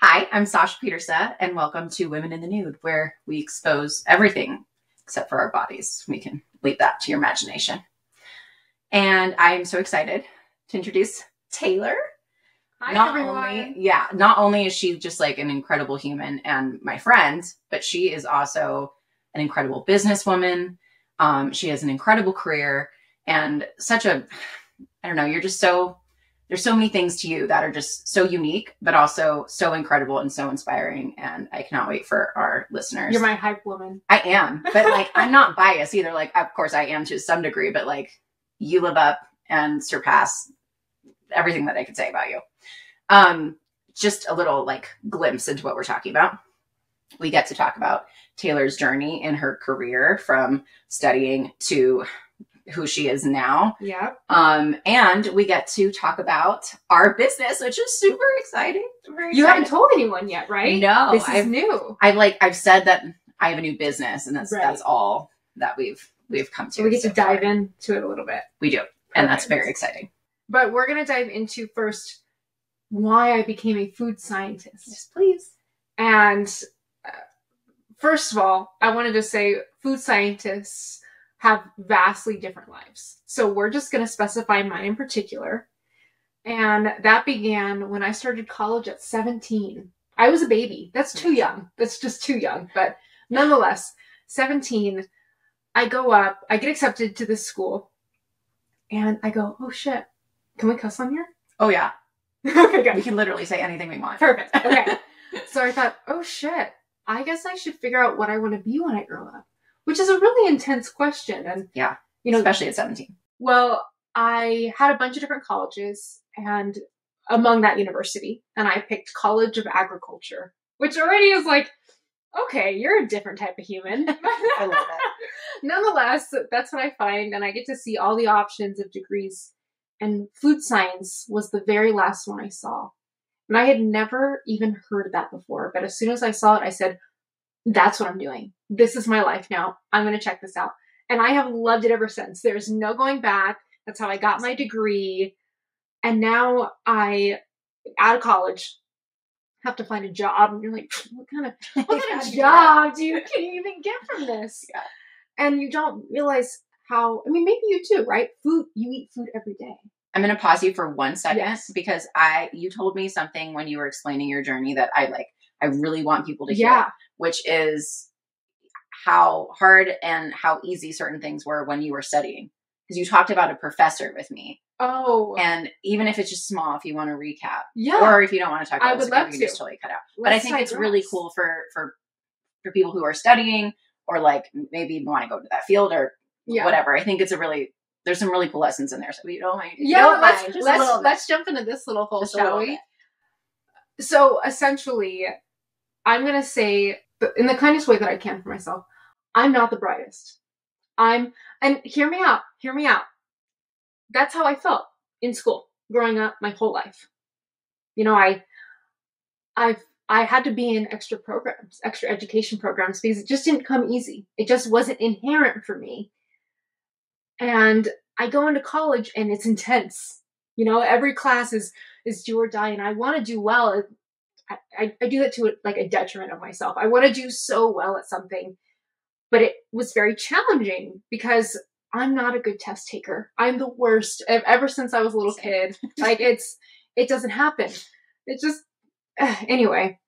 Hi, I'm Sasha Pieterse, and welcome to Women in the Nude, where we expose everything except for our bodies. We can leave that to your imagination. And I'm so excited to introduce Taylor. Hi, everyone. Not only is she just like an incredible human and my friend, but she is also an incredible businesswoman. She has an incredible career and I don't know, there's so many things to you that are just so unique, but also so incredible and so inspiring. And I cannot wait for our listeners. You're my hype woman. I am, but like, I'm not biased either. Like, of course I am to some degree, but like you live up and surpass everything that I could say about you. Just a little like glimpse into what we're talking about. We get to talk about Taylor's journey in her career from studying to who she is now. Yeah. And we get to talk about our business, which is super exciting. You haven't told anyone yet, right? No. This is new. I've said that I have a new business, and that's all that we've come to. So we get to dive into it a little bit. We do. And that's very exciting. But we're going to dive into first why I became a food scientist. Yes, please. And first of all, I wanted to say food scientists have vastly different lives. So we're just going to specify mine in particular. And that began when I started college at 17. I was a baby. That's too young. That's just too young. But nonetheless, 17, I go up, I get accepted to this school, and I go, oh shit, can we cuss on here? Oh yeah. Okay, good. We can literally say anything we want. Perfect. Okay. So I thought, oh shit, I guess I should figure out what I want to be when I grow up, which is a really intense question. And yeah, especially at 17. Well, I had a bunch of different colleges and among that university, and I picked College of Agriculture, which already is like, okay, you're a different type of human. I love it. Nonetheless, that's what I find, and I get to see all the options of degrees. And food science was the very last one I saw. And I had never even heard of that before. But as soon as I saw it, I said, that's what I'm doing. This is my life now. I'm going to check this out. And I have loved it ever since. There's no going back. That's how I got my degree. And now out of college, have to find a job. And you're like, what kind of job can you even get from this? Yeah. And you don't realize how, I mean, maybe you too, right? You eat food every day. I'm going to pause you for 1 second because you told me something when you were explaining your journey that I really want people to hear, which is how hard and how easy certain things were when you were studying. Because you talked about a professor with me. Oh. And even if it's just small, if you want to recap. Yeah. Or if you don't want to talk about it, you can just totally cut out. But I think it's really cool for people who are studying or like maybe even want to go to that field or whatever. I think there's some really cool lessons in there. So we don't mind. Yeah, let's jump into this little hole, shall we? So essentially, I'm going to say in the kindest way that I can for myself, I'm not the brightest. And hear me out. That's how I felt in school, growing up my whole life. You know, I had to be in extra education programs because it just didn't come easy. It just wasn't inherent for me. And I go into college and it's intense. You know, every class is do or die, and I want to do well. I do that to like a detriment of myself. I want to do so well at something, but it was very challenging because I'm not a good test taker. I'm the worst ever since I was a little kid. Like it doesn't happen. It just, anyway.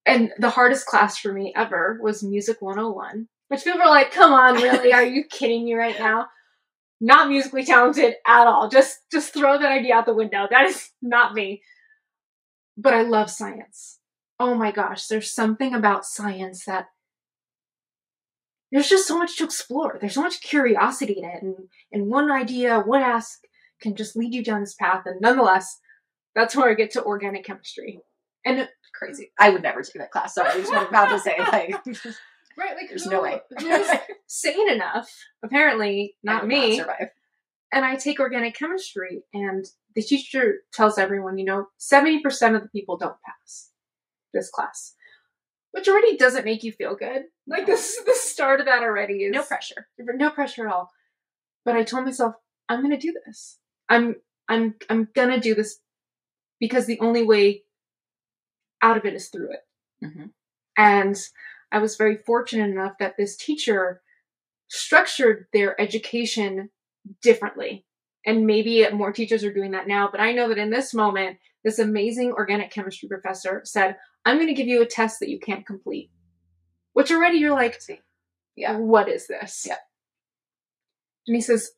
And the hardest class for me ever was Music 101, which people are like, come on, really? Are you kidding me right now? Not musically talented at all. Just throw that idea out the window. That is not me. But I love science. Oh my gosh, there's something about science that there's just so much to explore. There's so much curiosity in it. And one idea, one ask can just lead you down this path. And nonetheless, that's where I get to organic chemistry. And crazy. I would never take that class. So I was about to say, like, right, like there's no way. Who's sane enough? Apparently, not me. Not survive. And I take organic chemistry, and the teacher tells everyone, 70% of the people don't pass this class, which already doesn't make you feel good. Like the start of that already is no pressure at all. But I told myself, I'm going to do this. I'm going to do this because the only way out of it is through it. Mm-hmm. And I was very fortunate enough that this teacher structured their education differently. And maybe more teachers are doing that now, but I know that in this moment, this amazing organic chemistry professor said, I'm going to give you a test that you can't complete. Which already you're like, yeah, what is this? Yeah. And he says,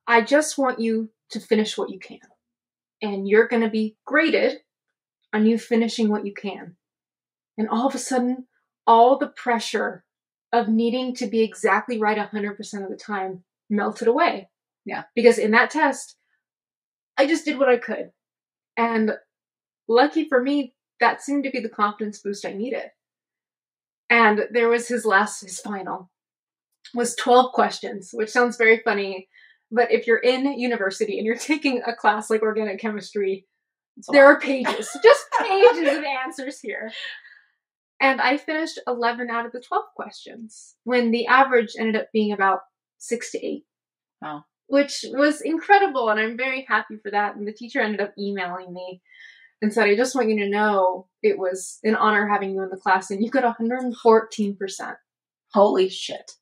I just want you to finish what you can. And you're going to be graded on you finishing what you can. And all of a sudden, all the pressure of needing to be exactly right 100% of the time melted away. Yeah. Because in that test, I just did what I could. And lucky for me, that seemed to be the confidence boost I needed. And there was his final, was 12 questions, which sounds very funny. But if you're in university and you're taking a class like organic chemistry, there are pages, just pages of answers here. And I finished 11 out of the 12 questions when the average ended up being about 6 to 8. Wow. Which was incredible. And I'm very happy for that. And the teacher ended up emailing me and said, I just want you to know it was an honor having you in the class. And you got 114%. Holy shit.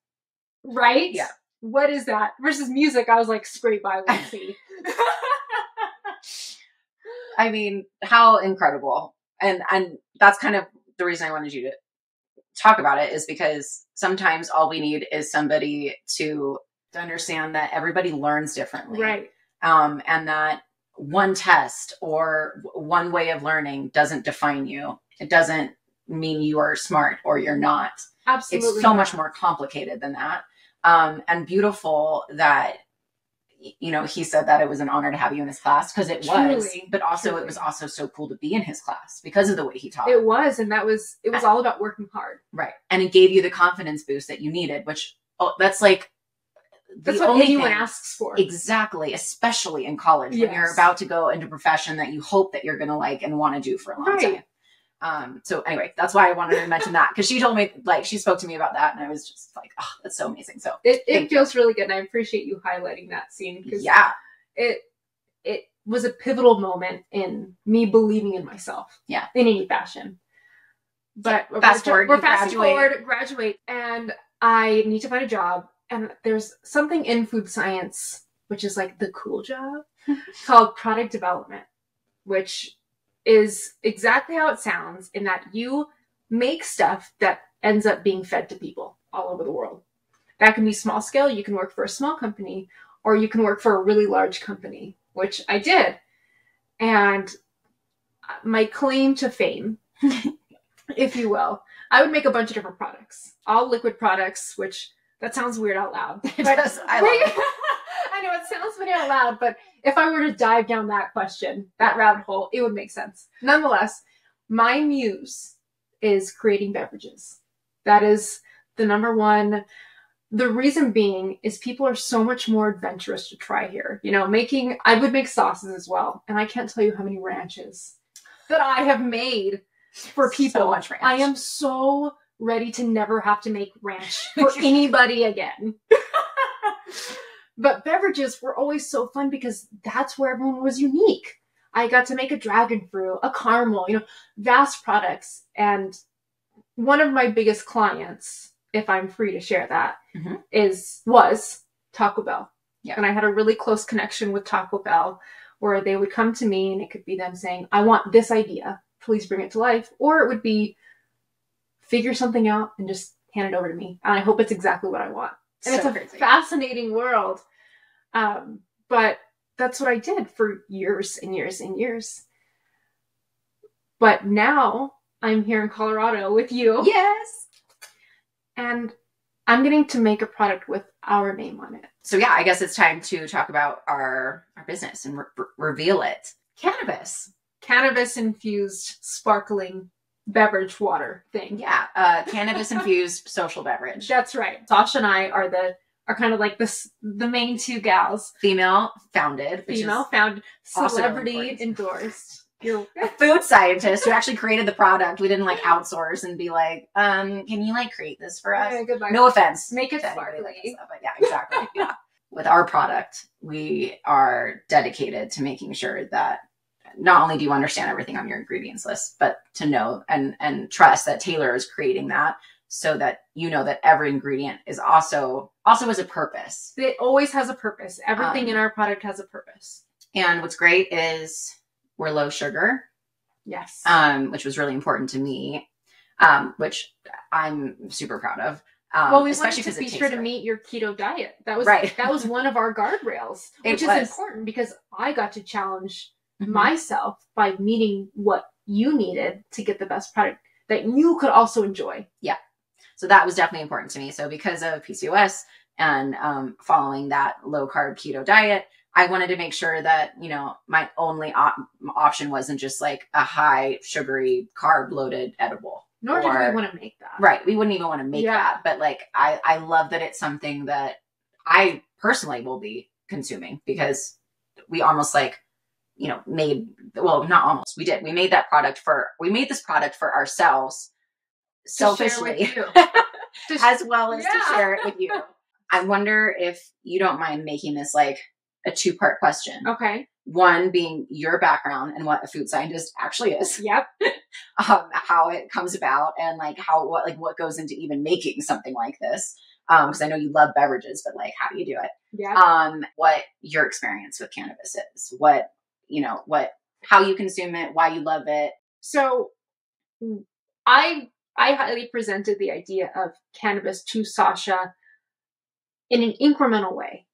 Right? Yeah. What is that? Versus music, I was like, scrape by, let's see. I mean, how incredible. And that's kind of the reason I wanted you to talk about it, is because sometimes all we need is somebody to understand that everybody learns differently. Right. And that one test or one way of learning doesn't define you. It doesn't mean you are smart or you're not. Absolutely. It's so much more complicated than that. And beautiful that, you know, he said that it was an honor to have you in his class, because it was, but also it was also so cool to be in his class because of the way he taught. It was. And it was all about working hard. Right. And it gave you the confidence boost that you needed, which that's like, that's what anyone asks for. Exactly. Especially in college, when you're about to go into a profession that you hope that you're going to like and want to do for a long time. So anyway, that's why I wanted to mention that, because she told me, like, she spoke to me about that, and I was just like, oh, that's so amazing. So it feels really good. And I appreciate you highlighting that scene, because it was a pivotal moment in me believing in myself. Yeah. In any fashion. But we're fast forward, graduate, and I need to find a job. And there's something in food science, which is like the cool job, called product development, which is exactly how it sounds, in that you make stuff that ends up being fed to people all over the world. That can be small scale. You can work for a small company, or you can work for a really large company, which I did. And my claim to fame, if you will, I would make a bunch of different products, all liquid products, which that sounds weird out loud. But I love it. I know it sounds funny out loud, but if I were to dive down that question, that rabbit hole, it would make sense. Nonetheless, my muse is creating beverages. That is the number one. The reason being is people are so much more adventurous to try here. You know, I would make sauces as well. And I can't tell you how many ranches that I have made for people. So much ranch. I am so ready to never have to make ranch for anybody again. But beverages were always so fun because that's where everyone was unique. I got to make a dragon fruit, a caramel, you know, vast products. And one of my biggest clients, if I'm free to share that, was Taco Bell. Yeah. And I had a really close connection with Taco Bell, where they would come to me and it could be them saying, I want this idea, please bring it to life. Or it would be, figure something out and just hand it over to me. And I hope it's exactly what I want. And so it's a fascinating world. But that's what I did for years and years and years. But now I'm here in Colorado with you. Yes. And I'm getting to make a product with our name on it. So yeah, I guess it's time to talk about our business and reveal it. Cannabis. Cannabis-infused sparkling beverage water thing. Yeah, cannabis-infused social beverage. That's right. Sasha and I are kind of like the main two gals. Female founded, celebrity endorsed. You're a food scientist who actually created the product. We didn't like outsource and be like, can you like create this for us? Goodbye. No offense. Make it sparkly. But yeah, exactly. Yeah. With our product, we are dedicated to making sure that not only do you understand everything on your ingredients list, but to know and trust that Taylor is creating that so that you know that every ingredient is also has a purpose. It always has a purpose. Everything in our product has a purpose. And what's great is we're low sugar. Yes. Which was really important to me, which I'm super proud of. Well, we wanted to be sure to meet your keto diet. That was right. That was one of our guardrails, which is important because I got to challenge myself by meeting what you needed to get the best product that you could also enjoy. Yeah. So that was definitely important to me. So because of PCOS and following that low carb keto diet, I wanted to make sure that, you know, my only option wasn't just like a high sugary carb loaded edible. Nor did we want to make that. Right. We wouldn't even want to make that. But like, I love that it's something that I personally will be consuming because we almost like, you know, not almost, we did. We made this product for ourselves selfishly as well as to share it with you. I wonder if you don't mind making this like a 2-part question. Okay. One being your background and what a food scientist actually is. Yep. How it comes about and like what goes into even making something like this. Because I know you love beverages, but like, how do you do it? Yeah. What your experience with cannabis is, how you consume it, why you love it. So I highly presented the idea of cannabis to Sasha in an incremental way.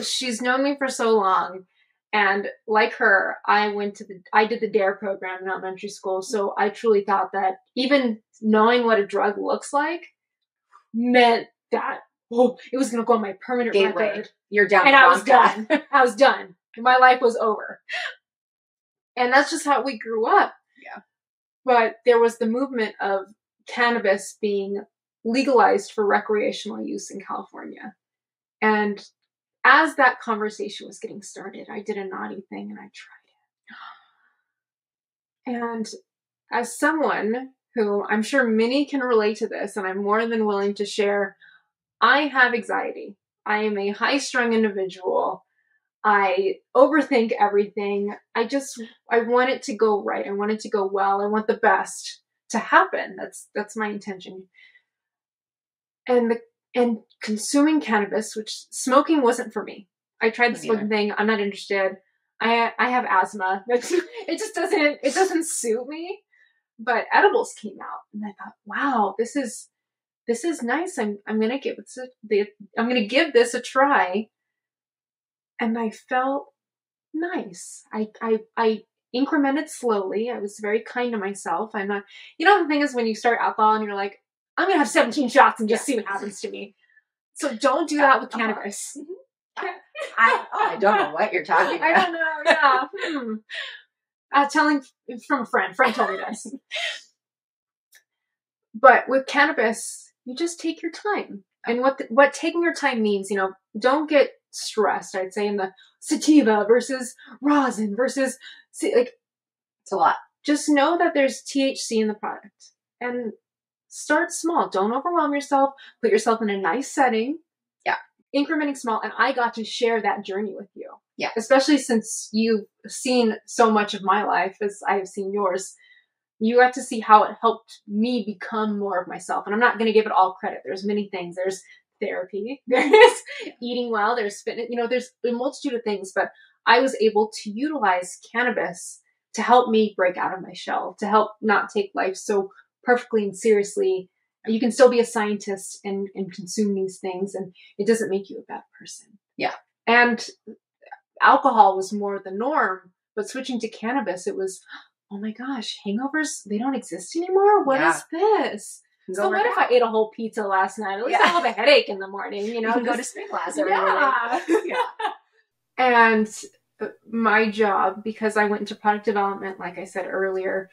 She's known me for so long. And like her, I did the DARE program in elementary school. So I truly thought that even knowing what a drug looks like meant that, it was going to go on my permanent record. You're down. And I was done. I was done. My life was over. And that's just how we grew up. Yeah. But there was the movement of cannabis being legalized for recreational use in California. And as that conversation was getting started, I did a naughty thing and I tried it. And as someone who I'm sure many can relate to this, and I'm more than willing to share, I have anxiety. I am a high-strung individual. I overthink everything. I want it to go right. I want it to go well. I want the best to happen. That's my intention. And consuming cannabis, which smoking wasn't for me. I tried the smoking thing. I'm not interested. I have asthma. It doesn't suit me. But edibles came out and I thought, wow, this is nice. I'm going to give this a try. And I felt nice. I incremented slowly. I was very kind to myself. I'm not, the thing is when you start alcohol and you're like, I'm going to have 17 shots and just see what happens to me. So don't do that with cannabis. I don't know what you're talking about. I don't know. Yeah. Telling from a friend. Friend told me this. But with cannabis, you just take your time. And what taking your time means, don't get stressed. I'd say in the sativa versus rosin versus it's a lot. Just know that there's THC in the product and start small. Don't overwhelm yourself. Put yourself in a nice setting. Yeah. Incrementing small. And I got to share that journey with you. Yeah. Especially since you've seen so much of my life as I have seen yours. You got to see how it helped me become more of myself. And I'm not going to give it all credit. There's many things. There's therapy. There's eating well. There's fitness. There's a multitude of things. But I was able to utilize cannabis to help me break out of my shell, to help not take life so perfectly and seriously. You can still be a scientist and consume these things, and it doesn't make you a bad person. Yeah. And alcohol was more the norm, but switching to cannabis, it was, oh my gosh, hangovers, they don't exist anymore? What is this? So what if I ate a whole pizza last night? At least I'll have a headache in the morning, You can go to spin class every morning. Yeah. And my job, because I went into product development, like I said earlier,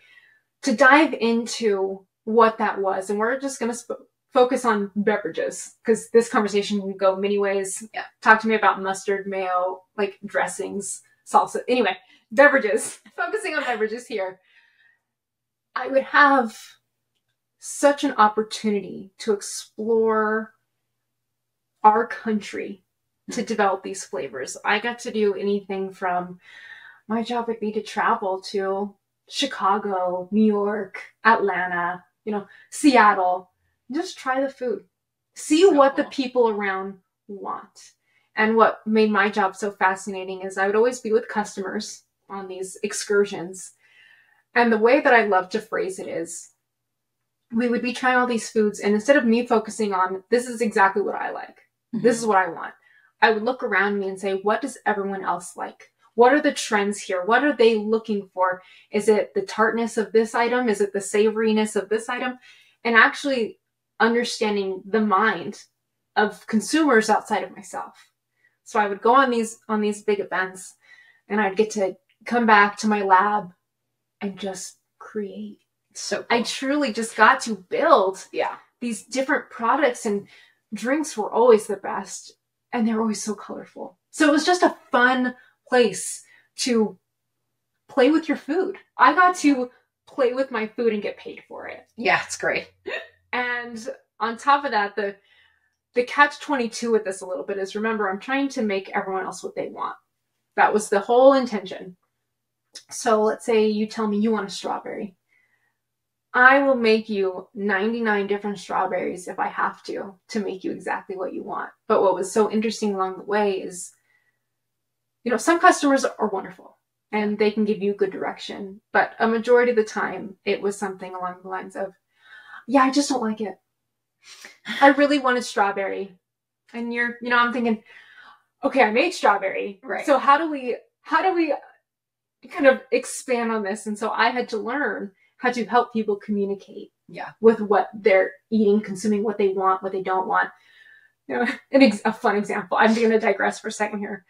to dive into what that was. And we're just going to focus on beverages because this conversation can go many ways. Yeah. Talk to me about mustard, mayo, like dressings, salsa. Anyway, beverages. Focusing on beverages here. I would have such an opportunity to explore our country to develop these flavors. I got to do anything from my job would be to travel to Chicago, New York, Atlanta, Seattle. Just try the food. See what the people around want. And what made my job so fascinating is I would always be with customers on these excursions. And the way that I love to phrase it is, we would be trying all these foods, and instead of me focusing on, this is exactly what I like, this is what I want, I would look around me and say, what does everyone else like? What are the trends here? What are they looking for? Is it the tartness of this item? Is it the savoriness of this item? And actually understanding the mind of consumers outside of myself. So I would go on these big events, and I'd get to come back to my lab and just create. So cool. I truly just got to build these different products, and drinks were always the best, and they're always so colorful. So it was just a fun place to play with your food. I got to play with my food and get paid for it. Yeah, it's great. And on top of that, the catch-22 with this a little bit is, remember, I'm trying to make everyone else what they want. That was the whole intention. So let's say you tell me you want a strawberry. I will make you 99 different strawberries if I have to make you exactly what you want. But what was so interesting along the way is, some customers are wonderful and they can give you good direction. But a majority of the time, it was something along the lines of, yeah, I just don't like it. I really wanted strawberry. And I'm thinking, okay, I made strawberry. Right. So how do we kind of expand on this? And so I had to learn how to help people communicate with what they're eating, consuming, what they want, what they don't want. A fun example. I'm going to digress for a second here.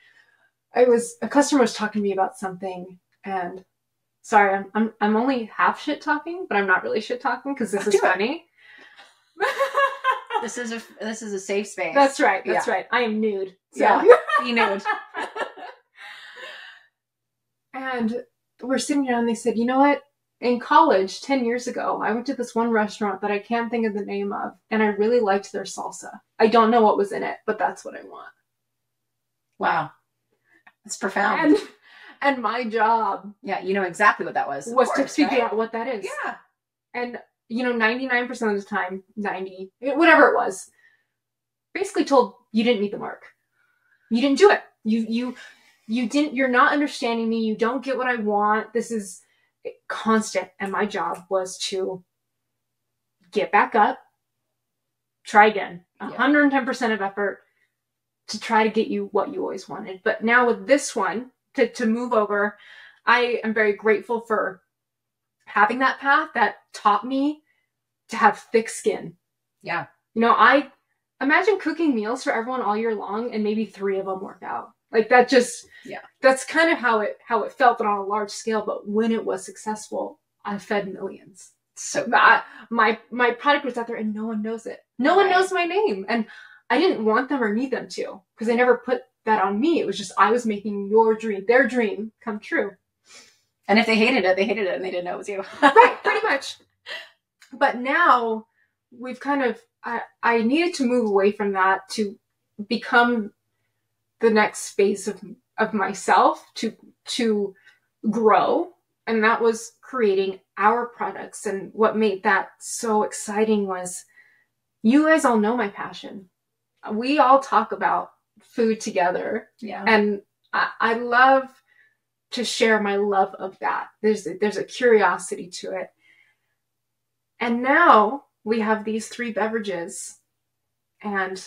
A customer was talking to me about something, and sorry, I'm only half shit talking, but I'm not really shit talking because this is funny. This is a safe space. That's right. That's right. I am nude. So. Yeah, be nude. And we're sitting down, and they said, you know what? In college, 10 years ago, I went to this one restaurant that I can't think of the name of, and I really liked their salsa. I don't know what was in it, but that's what I want. Wow. That's profound. And my job... Yeah, you know exactly what that was. Was to figure out what that is. Yeah. And, 99% of the time, 90, whatever it was, basically told, you didn't meet the mark. You didn't do it. You didn't, you're not understanding me. You don't get what I want. This is constant. And my job was to get back up, try again, 110% of effort to try to get you what you always wanted. But now with this one, to move over, I am very grateful for having that path that taught me to have thick skin. Yeah. I imagine cooking meals for everyone all year long and maybe 3 of them work out. Like that just, that's kind of how it felt, but on a large scale. But when it was successful, I fed millions. So my product was out there and no one knows it. No one knows my name. And I didn't want them or need them to, because I never put that on me. It was just, I was making their dream come true. And if they hated it, and they didn't know it was you. Right, pretty much. But now we've kind of, I needed to move away from that to become the next phase of myself to grow. And that was creating our products. And what made that so exciting was, you guys all know my passion. We all talk about food together. Yeah. And I love to share my love of that. There's a curiosity to it. And now we have these 3 beverages, and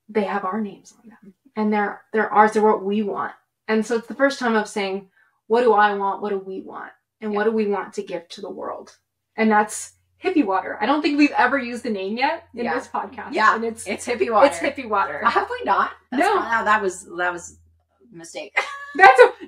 they have our names on them. And they're ours. They're what we want. And so it's the first time of saying, what do I want? What do we want? And what do we want to give to the world? And that's Hippie Water. I don't think we've ever used the name yet in this podcast. Yeah, and it's Hippie Water. It's Hippie Water. Have we not? No, that was a mistake.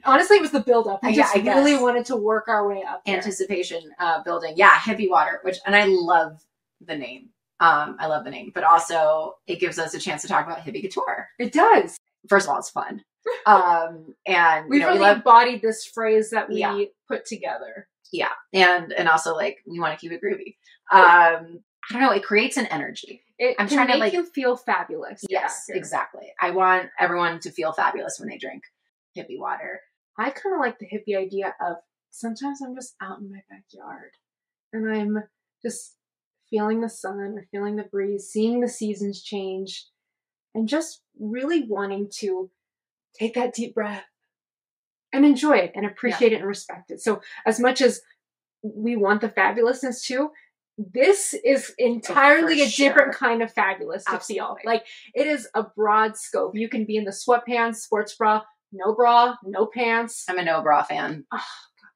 Honestly, it was the buildup. We just I really wanted to work our way up. Anticipation building. Yeah, Hippie Water, and I love the name. I love the name, but also it gives us a chance to talk about Hippie Couture. It does. First of all, it's fun. And we really embodied this phrase that we put together. Yeah. And also we want to keep it groovy. I don't know. It creates an energy. I'm trying to make you feel fabulous. Yes, exactly. I want everyone to feel fabulous when they drink Hippie Water. I kind of like the hippie idea of sometimes I'm just out in my backyard and I'm just feeling the sun or feeling the breeze, seeing the seasons change, and just really wanting to take that deep breath and enjoy it and appreciate it and respect it. So as much as we want the fabulousness too, this is entirely a different kind of fabulous to feel. Like, it is a broad scope. You can be in the sweatpants, sports bra, no pants. I'm a no bra fan.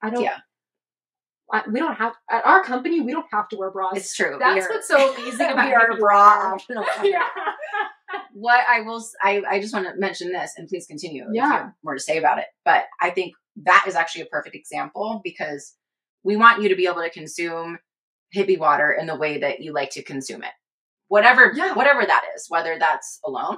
I don't. Yeah. We don't have, at our company, we don't have to wear bras. It's true. That's what's so amazing about we are Hippie bra Water. optional. What I just want to mention this, and please continue if you have more to say about it. But I think that is actually a perfect example, because we want you to be able to consume hippie water in the way that you like to consume it. Whatever that is, whether that's alone,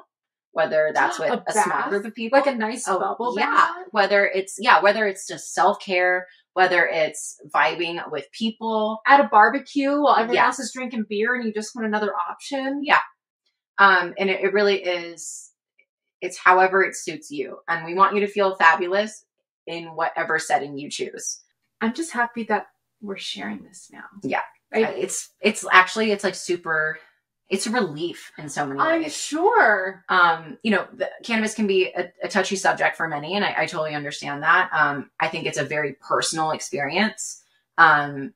whether that's with a small group of people. Like a nice bubble bath. Whether it's just self-care, whether it's vibing with people. At a barbecue while everyone else is drinking beer and you just want another option. Yeah. And it really is, it's however it suits you. And we want you to feel fabulous in whatever setting you choose. I'm just happy that we're sharing this now. Yeah. It's like super, it's a relief in so many ways. I'm sure. Cannabis can be a touchy subject for many, and I totally understand that. I think it's a very personal experience. And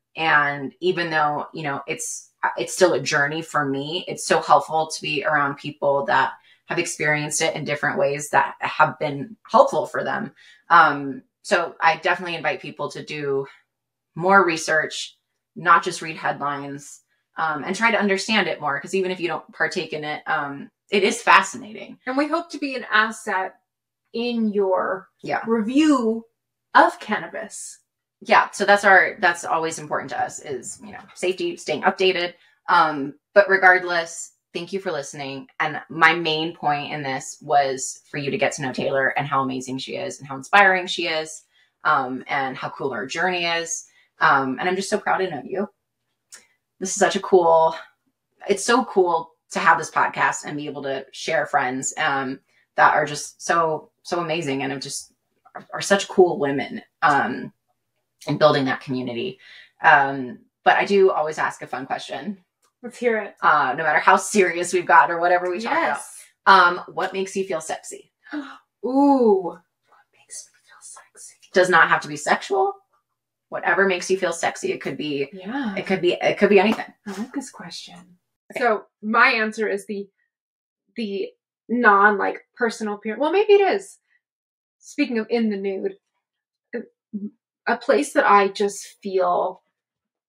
even though, it's still a journey for me, it's so helpful to be around people that have experienced it in different ways that have been helpful for them. So I definitely invite people to do more research, not just read headlines, and try to understand it more. Because even if you don't partake in it, it is fascinating. And we hope to be an asset in your review of cannabis. Yeah. So that's always important to us is, safety, staying updated. But regardless, thank you for listening. And my main point in this was for you to get to know Taylor and how amazing she is and how inspiring she is, and how cool her journey is. And I'm just so proud to know you. This is it's so cool to have this podcast and be able to share friends, that are just so amazing and are such cool women, and building that community. But I do always ask a fun question. Let's hear it. No matter how serious we've got or whatever we talk about. What makes you feel sexy? Ooh. What makes me feel sexy? Does not have to be sexual. Whatever makes you feel sexy. It could be, it could be anything. I like this question. Okay. So my answer is the non personal appearance. Well, maybe it is. Speaking of in the nude, a place that I just feel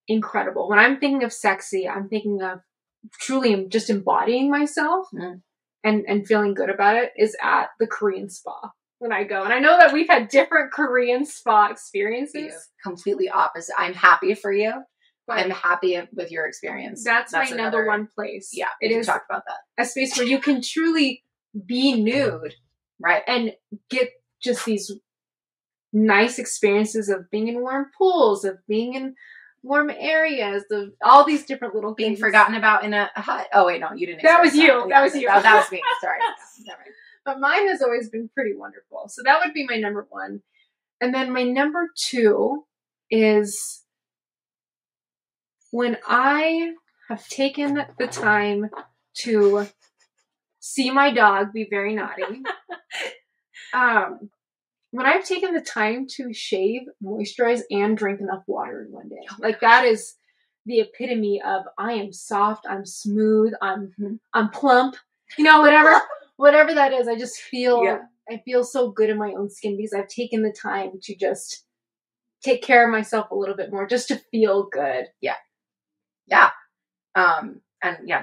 incredible. When I'm thinking of sexy, I'm thinking of truly just embodying myself and feeling good about it is at the Korean spa when I go. And I know that we've had different Korean spa experiences. Yeah, completely opposite. I'm happy for you. I'm happy with your experience. That's my number one place. Yeah, it is. Talk about that. A space where you can truly be nude. Right. And get just these nice experiences of being in warm pools, of being in warm areas, of all these different little being things. Forgotten about in a hut. Oh wait, no, you didn't. That was you. That was you. That was me. Sorry. But mine has always been pretty wonderful. So that would be my number one. And then my number two is when I have taken the time to see my dog be very naughty. When I've taken the time to shave, moisturize, and drink enough water in one day. Like, that is the epitome of I am soft, I'm smooth, I'm plump, whatever that is. I just feel, I feel so good in my own skin because I've taken the time to just take care of myself a little bit more, just to feel good. Yeah. Yeah.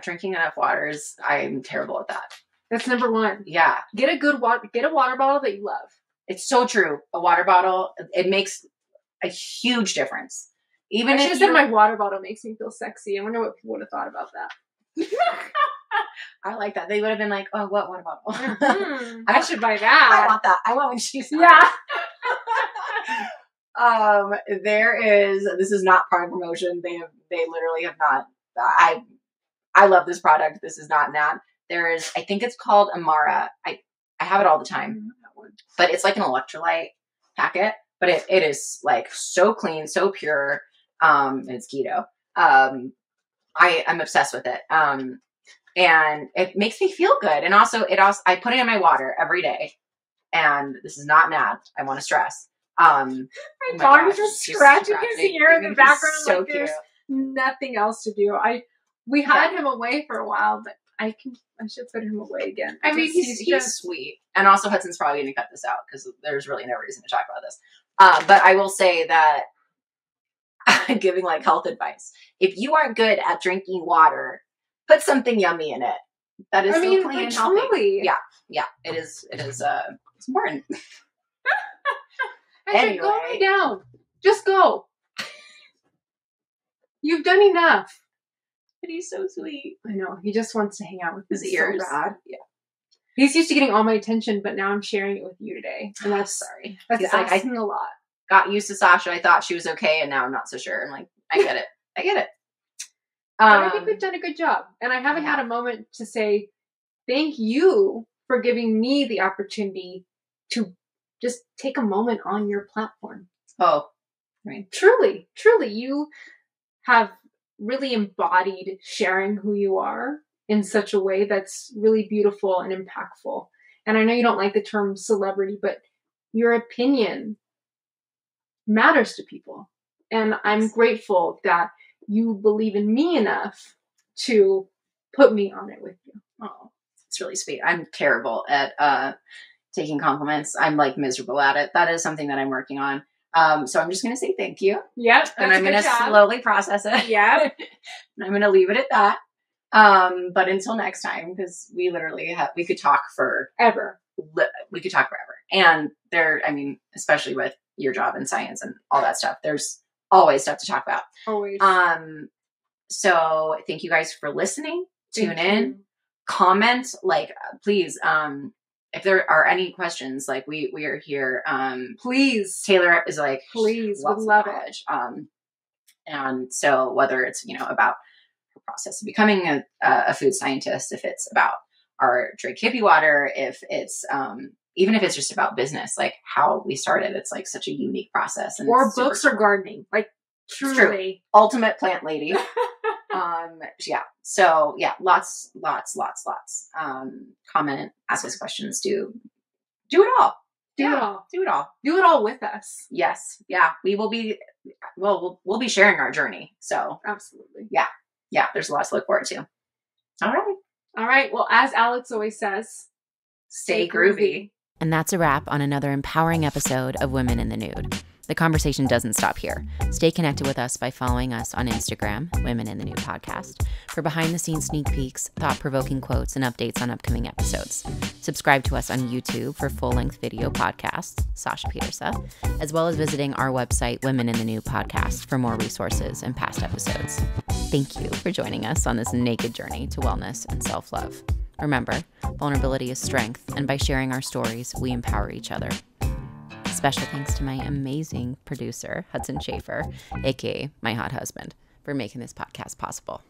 Drinking enough water I'm terrible at that. That's number one. Yeah. Get a water bottle that you love. It's so true. A water bottle, it makes a huge difference. Even I should have said my water bottle makes me feel sexy. I wonder what people would have thought about that. I like that. They would have been like, "Oh, what water bottle?" I should buy that. I want that. I want when she's this is not product promotion. They literally have not. I love this product. This is not an ad. There is, I think it's called Amara. I have it all the time, but it's like an electrolyte. packet, but it is like so clean, so pure. And it's keto. I'm obsessed with it. And it makes me feel good. And also I put it in my water every day. And this is not mad. I want to stress. My dog is just scratching his ear in the background. So like cute. There's nothing else to do. We had him away for a while, but I should put him away again. I mean, he's sweet. And also Hudson's probably going to cut this out because there's really no reason to talk about this. But I will say that giving like health advice. If you are good at drinking water, put something yummy in it. That is so clean and healthy. Truly. Yeah. It is it's important. Anyway. Go lay down. Just go. You've done enough. But he's so sweet. I know. He just wants to hang out with his ears. So bad. Yeah. He's used to getting all my attention, but now I'm sharing it with you today. And that's sorry. That's asking a lot. Got used to Sasha. I thought she was okay, and now I'm not so sure. I'm like, I get it. But I think we've done a good job. And I haven't had a moment to say thank you for giving me the opportunity to just take a moment on your platform. Oh, right. Truly, you have really embodied sharing who you are in such a way that's really beautiful and impactful. And I know you don't like the term celebrity, but your opinion matters to people. And I'm grateful that you believe in me enough to put me on it with you. Oh, it's really sweet. I'm terrible at taking compliments. I'm like miserable at it. That is something that I'm working on. So I'm just going to say thank you. Yep. And I'm going to slowly process it. Yeah. And I'm going to leave it at that. But until next time, because we literally we could talk forever. We could talk forever. And especially with your job in science and all that stuff, there's always stuff to talk about. Always. So thank you guys for listening. Tune in, comment, please, if there are any questions, we are here. Please. Taylor is please, would love it. And so whether it's, about her process of becoming a food scientist, if it's about our drink Hippie Water, if it's, even if it's just about business, how we started, it's such a unique process. And or books or gardening, truly. Ultimate plant lady. Yeah. So yeah, lots. Comment, ask us questions, do it all. Do it all. Do it all. Do it all with us. Yes. Yeah. We'll be sharing our journey. So absolutely. Yeah. Yeah. There's a lot to look forward to. All right. Well, as Alex always says, stay groovy. And that's a wrap on another empowering episode of Women in the Nude. The conversation doesn't stop here. Stay connected with us by following us on Instagram, Women in the Nude Podcast, for behind-the-scenes sneak peeks, thought-provoking quotes, and updates on upcoming episodes. Subscribe to us on YouTube for full-length video podcasts, Sasha Pieterse, as well as visiting our website, Women in the Nude Podcast, for more resources and past episodes. Thank you for joining us on this naked journey to wellness and self-love. Remember, vulnerability is strength, and by sharing our stories, we empower each other. Special thanks to my amazing producer, Hudson Schaefer, aka my hot husband, for making this podcast possible.